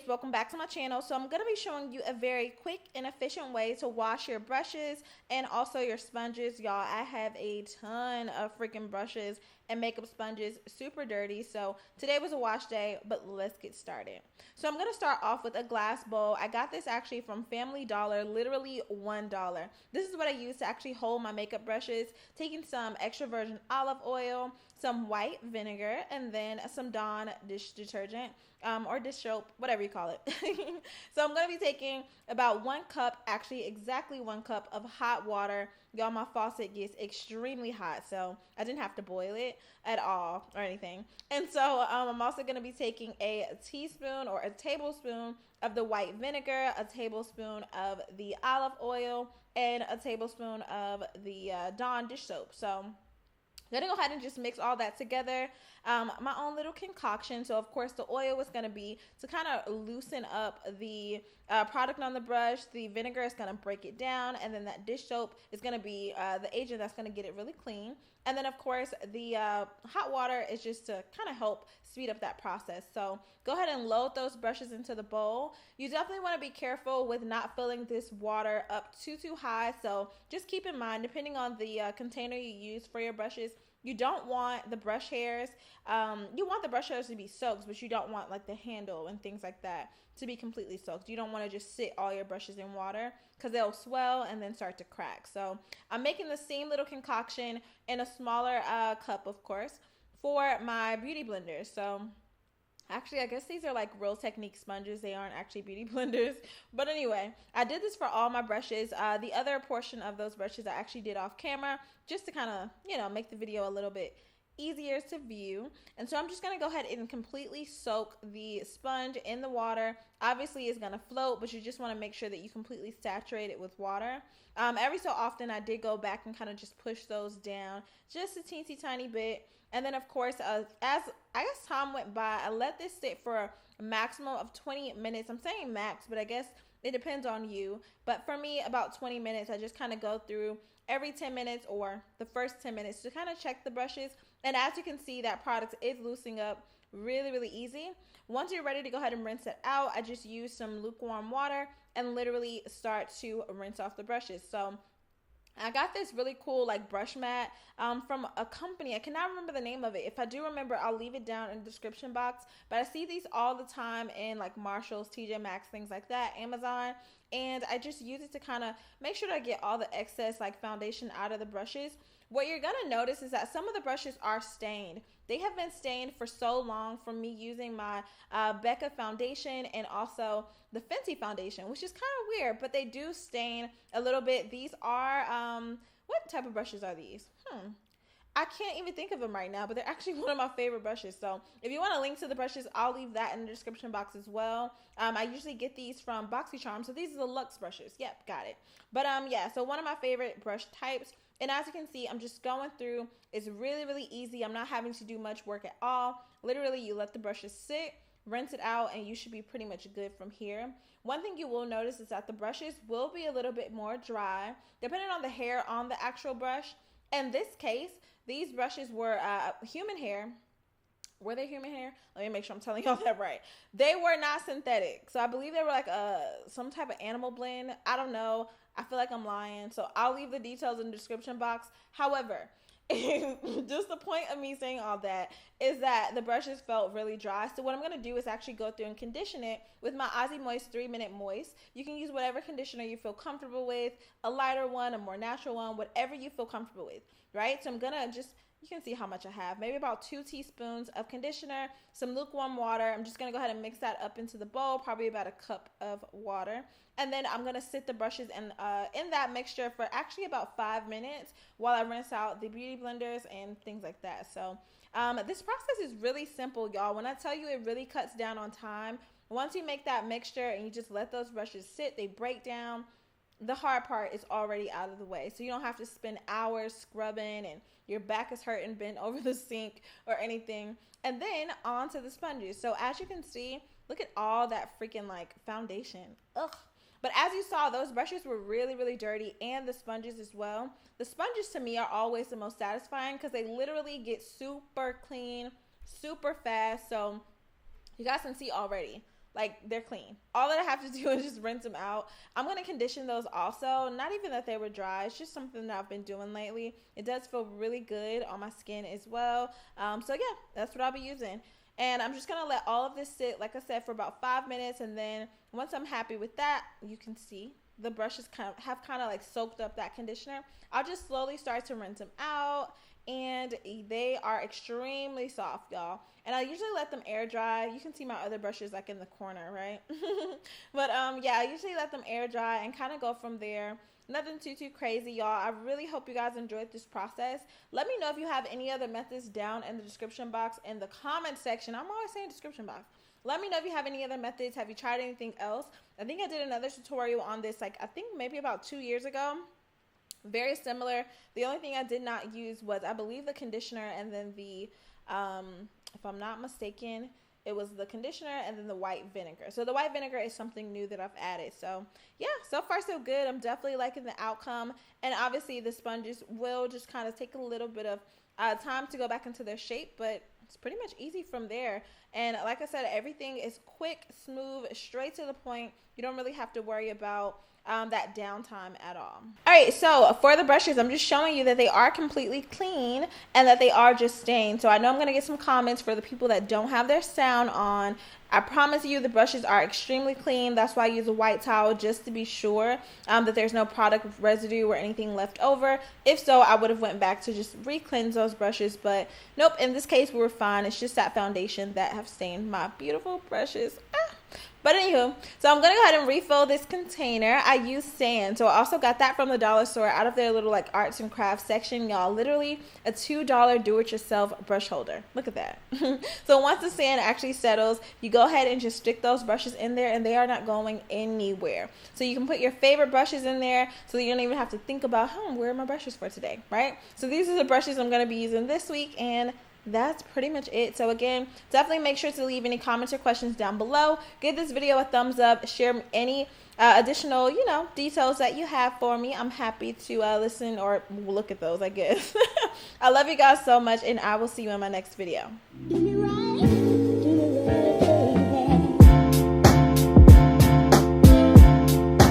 babes, welcome back to my channel. So I'm going to be showing you a very quick and efficient way to wash your brushes and also your sponges. Y'all, I have a ton of freaking brushes and makeup sponges, super dirty. So today was a wash day, but let's get started. So I'm going to start off with a glass bowl. I got this actually from Family Dollar, literally $1. This is what I use to actually hold my makeup brushes, taking some extra virgin olive oil, some white vinegar, and then some Dawn dish detergent or dish soap, whatever you call it. So I'm going to be taking about 1 cup, actually exactly 1 cup of hot water. Y'all, my faucet gets extremely hot, so I didn't have to boil it at all or anything. And so I'm also going to be taking a teaspoon or a tablespoon of the white vinegar, a tablespoon of the olive oil, and a tablespoon of the Dawn dish soap. So I'm gonna go ahead and just mix all that together. My own little concoction. So of course the oil is gonna be to kind of loosen up the product on the brush. The vinegar is gonna break it down, and then that dish soap is gonna be the agent that's gonna get it really clean. And then of course the hot water is just to kind of help speed up that process. So go ahead and load those brushes into the bowl. You definitely want to be careful with not filling this water up too high. So just keep in mind, depending on the container you use for your brushes, you don't want the brush hairs. You want the brush hairs to be soaked, but you don't want like the handle and things like that to be completely soaked. You don't want to just sit all your brushes in water because they'll swell and then start to crack. So I'm making the same little concoction in a smaller cup, of course, for my beauty blenders. So actually, I guess these are like Real Technique sponges. They aren't actually beauty blenders. But anyway, I did this for all my brushes. The other portion of those brushes I actually did off camera just to kind of, make the video a little bit easier to view. And so I'm just going to go ahead and completely soak the sponge in the water. Obviously it's going to float, but you just want to make sure that you completely saturate it with water. Every so often I did go back and kind of just push those down just a teensy tiny bit. And then of course, as I guess time went by, I let this sit for a maximum of 20 minutes. I'm saying max, but I guess it depends on you. But for me, about 20 minutes, I just kind of go through every 10 minutes or the first 10 minutes to kind of check the brushes. And as you can see, that product is loosening up really easy. Once you're ready to go ahead and rinse it out, I just use some lukewarm water and literally start to rinse off the brushes. So I got this really cool like brush mat from a company. I cannot remember the name of it. If I do remember, I'll leave it down in the description box. But I see these all the time in like Marshalls, TJ Maxx, things like that, Amazon. And I just use it to kind of make sure that I get all the excess like foundation out of the brushes. What you're going to notice is that some of the brushes are stained. They have been stained for so long from me using my Becca foundation and also the Fenty foundation, which is kind of weird, but they do stain a little bit. These are, what type of brushes are these? I can't even think of them right now, but they're actually one of my favorite brushes. So if you want a link to the brushes, I'll leave that in the description box as well. I usually get these from BoxyCharm. So these are the Luxe brushes. Yep, got it. But yeah, so one of my favorite brush types. And as you can see, I'm just going through. It's really easy. I'm not having to do much work at all. Literally, you let the brushes sit, rinse it out, and you should be pretty much good from here. One thing you will notice is that the brushes will be a little bit more dry, depending on the hair on the actual brush. In this case, these brushes were human hair. Were they human hair? Let me make sure I'm telling y'all that right. They were not synthetic. So I believe they were like some type of animal blend. I don't know. I feel like I'm lying. So I'll leave the details in the description box. However, just the point of me saying all that is that the brushes felt really dry. So what I'm going to do is actually go through and condition it with my Aussie Moist 3-Minute Moist. You can use whatever conditioner you feel comfortable with, a lighter one, a more natural one, whatever you feel comfortable with, right? So I'm going to just, you can see how much I have, maybe about 2 teaspoons of conditioner, some lukewarm water. I'm just going to go ahead and mix that up into the bowl, probably about a cup of water. And then I'm going to sit the brushes in that mixture for actually about 5 minutes while I rinse out the beauty blenders and things like that. So this process is really simple, y'all. When I tell you it really cuts down on time, once you make that mixture and you just let those brushes sit, they break down. The hard part is already out of the way. So you don't have to spend hours scrubbing and your back is hurting bent over the sink or anything. And then on to the sponges. So as you can see, look at all that freaking like foundation. Ugh. But as you saw, those brushes were really dirty, and the sponges as well. The sponges to me are always the most satisfying because they literally get super clean, super fast. So you guys can see already. Like, they're clean. All that I have to do is just rinse them out. I'm going to condition those also. Not even that they were dry. It's just something that I've been doing lately. It does feel really good on my skin as well. So yeah, that's what I'll be using. And I'm just going to let all of this sit, like I said, for about 5 minutes. And then once I'm happy with that, you can see the brushes have kind of like soaked up that conditioner. I'll just slowly start to rinse them out. And they are extremely soft, y'all. And I usually let them air dry. You can see my other brushes like in the corner, right? But yeah, I usually let them air dry and kind of go from there. Nothing too crazy, y'all. I really hope you guys enjoyed this process. Let me know if you have any other methods down in the description box, in the comment section. I'm always saying description box. Let me know if you have any other methods. Have you tried anything else? I think I did another tutorial on this, like I think maybe about 2 years ago. Very similar. The only thing I did not use was, I believe, the conditioner, and then the, if I'm not mistaken, it was the conditioner and then the white vinegar. So the white vinegar is something new that I've added. So yeah, so far so good. I'm definitely liking the outcome. And obviously the sponges will just kind of take a little bit of time to go back into their shape, but it's pretty much easy from there. And like I said, everything is quick, smooth, straight to the point. You don't really have to worry about that downtime at all. All right, so for the brushes, I'm just showing you that they are completely clean and that they are just stained. So I know I'm going to get some comments for the people that don't have their sound on. I promise you the brushes are extremely clean. That's why I use a white towel, just to be sure that there's no product residue or anything left over. If so, I would have went back to just re-cleanse those brushes, but nope, in this case we were fine. It's just that foundation that have stained my beautiful brushes. But anywho, so I'm going to go ahead and refill this container. I use sand. So I also got that from the dollar store out of their little like arts and crafts section, y'all. Literally a $2 do-it-yourself brush holder. Look at that. So once the sand actually settles, you go ahead and just stick those brushes in there, and they are not going anywhere. So you can put your favorite brushes in there so that you don't even have to think about, where are my brushes for today, right? So these are the brushes I'm going to be using this week, and that's pretty much it. So again, definitely make sure to leave any comments or questions down below. Give this video a thumbs up. Share any additional, details that you have for me. I'm happy to listen or look at those, I guess. I love you guys so much, and I will see you in my next video.